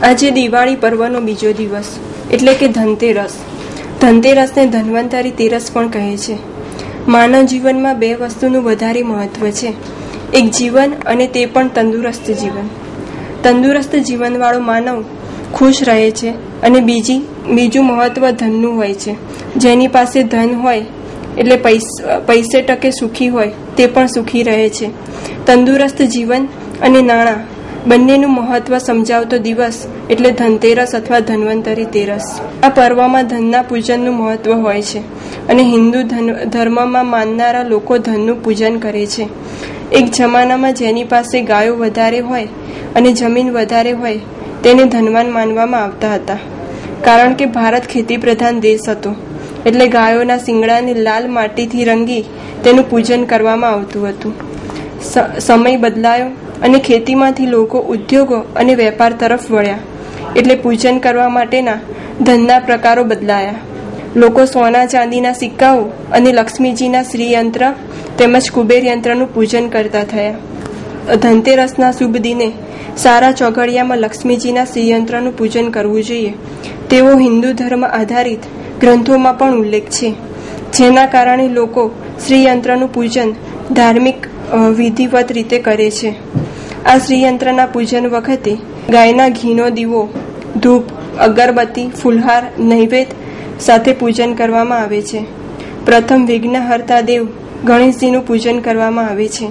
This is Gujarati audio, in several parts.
આજે દિવાળી પર્વનો બીજો દિવસ એટલે કે ધનતેરસ. ધનતેરસને ધન્વંતરી તેરસ પણ કહે છે. માનવ જીવનમાં બે વસ્તુનું વધારે મહત્વ છે, એક જીવન અને તે પણ તંદુરસ્ત જીવન. તંદુરસ્ત જીવનવાળો માનવ ખુશ રહે છે અને બીજું મહત્વ ધનનું હોય છે. જેની પાસે ધન હોય એટલે પૈસે ટકે સુખી હોય તે પણ સુખી રહે છે. તંદુરસ્ત જીવન અને નાણાં બંનેનું મહત્વ સમજાવતો દિવસ એટલે ધનતેરસ અથવા ધન્વંતરી તેરસ. આ પર્વમાં ધનના પૂજનનું મહત્વ હોય છે અને હિન્દુ ધર્મમાં માનનારા લોકો ધનનું પૂજન કરે છે. એક જમાનામાં જેની પાસે ગાયો વધારે હોય અને જમીન વધારે હોય તેને ધનવાન માનવામાં આવતા હતા. કારણ કે ભારત ખેતી પ્રધાન દેશ હતો એટલે ગાયોના શિંગડાને લાલ માટીથી રંગી તેનું પૂજન કરવામાં આવતું હતું. સમય બદલાયો અને ખેતીમાંથી લોકો ઉદ્યોગો અને વેપાર તરફ વળ્યા એટલે પૂજન કરવા માટેના ધનના પ્રકારો બદલાયા. લોકો સોના ચાંદીના સિક્કાઓ અને લક્ષ્મીજીના શ્રીયંત્ર તેમજ કુબેર યંત્રનું પૂજન કરતા થયા. ધનતેરસના શુભ દિને સારા ચોઘડિયામાં લક્ષ્મીજીના શ્રીયંત્રનું પૂજન કરવું જોઈએ તેવો હિન્દુ ધર્મ આધારિત ગ્રંથોમાં પણ ઉલ્લેખ છે, જેના કારણે લોકો શ્રીયંત્રનું પૂજન ધાર્મિક વિધિવત રીતે કરે છે. આ શ્રીયંત્રના પૂજન વખતે ગાયના ઘીનો દીવો, ધૂપ, અગરબત્તી, ફૂલહાર, નૈવેદ્ય સાથે પૂજન કરવામાં આવે છે. પ્રથમ વિઘ્નહર્તા દેવ ગણેશજીનું પૂજન કરવામાં આવે છે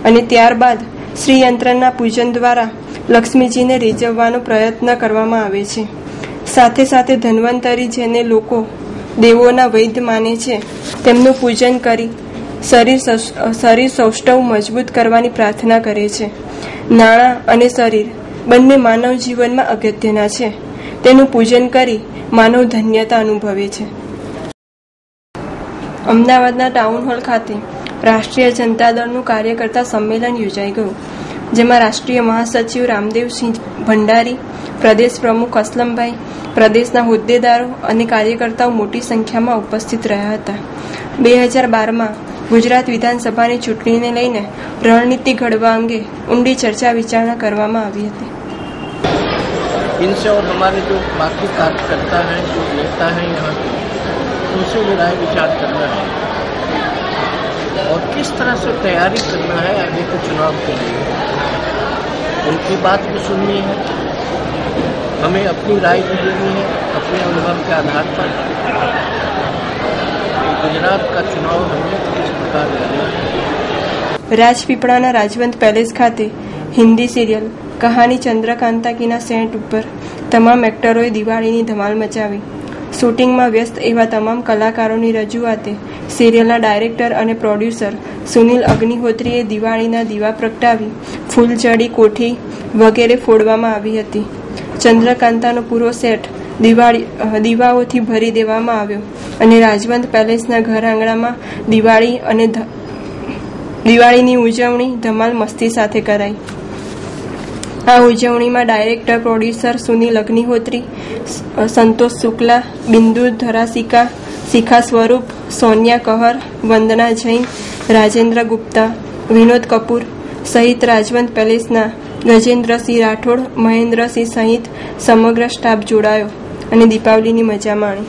અને ત્યારબાદ શ્રીયંત્રના પૂજન દ્વારા લક્ષ્મીજીને રીઝવવાનો પ્રયત્ન કરવામાં આવે છે. સાથે સાથે ધન્વંતરી, જેને લોકો દેવોના વૈદ્ય માને છે, તેમનું પૂજન કરી શરીર સૌષ્ઠવ મજબૂત કરવાની પ્રાર્થના કરે છે. નાણાં અને શરીર બંને માનવ જીવનમાં અગત્યના છે. તેનું પૂજન કરી માનવ ધન્યતા અનુભવે છે. અમદાવાદના ટાઉન હોલ ખાતે રાષ્ટ્રીય જનતા દળનું કાર્યકર્તા સંમેલન યોજાઈ ગયું, જેમાં રાષ્ટ્રીય મહાસચિવ રામદેવસિંહ ભંડારી, પ્રદેશ પ્રમુખ અસલમભાઈ, પ્રદેશના હોદ્દેદારો અને કાર્યકર્તાઓ મોટી સંખ્યામાં ઉપસ્થિત રહ્યા હતા. 2012માં ગુજરાત વિધાનસભાની ચૂંટણીને લઈને રણનીતિ ઘડવા અંગે ઊંડી ચર્ચા વિચારણા કરવામાં આવી હતી. इनसे और हमारे जो बाकी कार्यकर्ता हैं, जो नेता हैं यहाँ के, उनसे भी राय विचार करना है और किस तरह से तैयारी करना है आगे के चुनाव के लिए. उनकी बात भी सुननी है, हमें अपनी राय भी देनी है अपने अनुभव के आधार पर. गुजरात का चुनाव हमें किस प्रकार करना है. રાજપીપળાના રાજવંત પેલેસ ખાતે હિન્દી સિરિયલ કહાની ચંદ્રકાંતા કીના સેટ ઉપર તમામ એક્ટરોએ દિવાળીની ધમાલ મચાવી. શૂટિંગમાં વ્યસ્ત એવા તમામ કલાકારોની રજૂઆતે સિરિયલના ડાયરેક્ટર અને પ્રોડ્યુસર સુનિલ અગ્નિહોત્રીએ દિવાળીના દીવા પ્રગટાવી ફૂલઝડી, કોઠી વગેરે ફોડવામાં આવી હતી. ચંદ્રકાંતાનો પૂરો સેટ દીવાઓથી ભરી દેવામાં આવ્યો અને રાજવંત પેલેસના ઘર આંગણામાં દિવાળીની ઉજવણી ધમાલ મસ્તી સાથે કરાઈ. આ ઉજવણીમાં ડાયરેક્ટર પ્રોડ્યુસર સુનિલ અગ્નિહોત્રી, સંતોષ શુક્લા, બિંદુ ધરાસિકા, શિખા સ્વરૂપ, સોનિયા કહર, વંદના જૈન, રાજેન્દ્ર ગુપ્તા, વિનોદ કપૂર સહિત રાજવંત પેલેસના ગજેન્દ્રસિંહ રાઠોડ, મહેન્દ્રસિંહ સહિત સમગ્ર સ્ટાફ જોડાયો અને દીપાવલીની મજા માણી.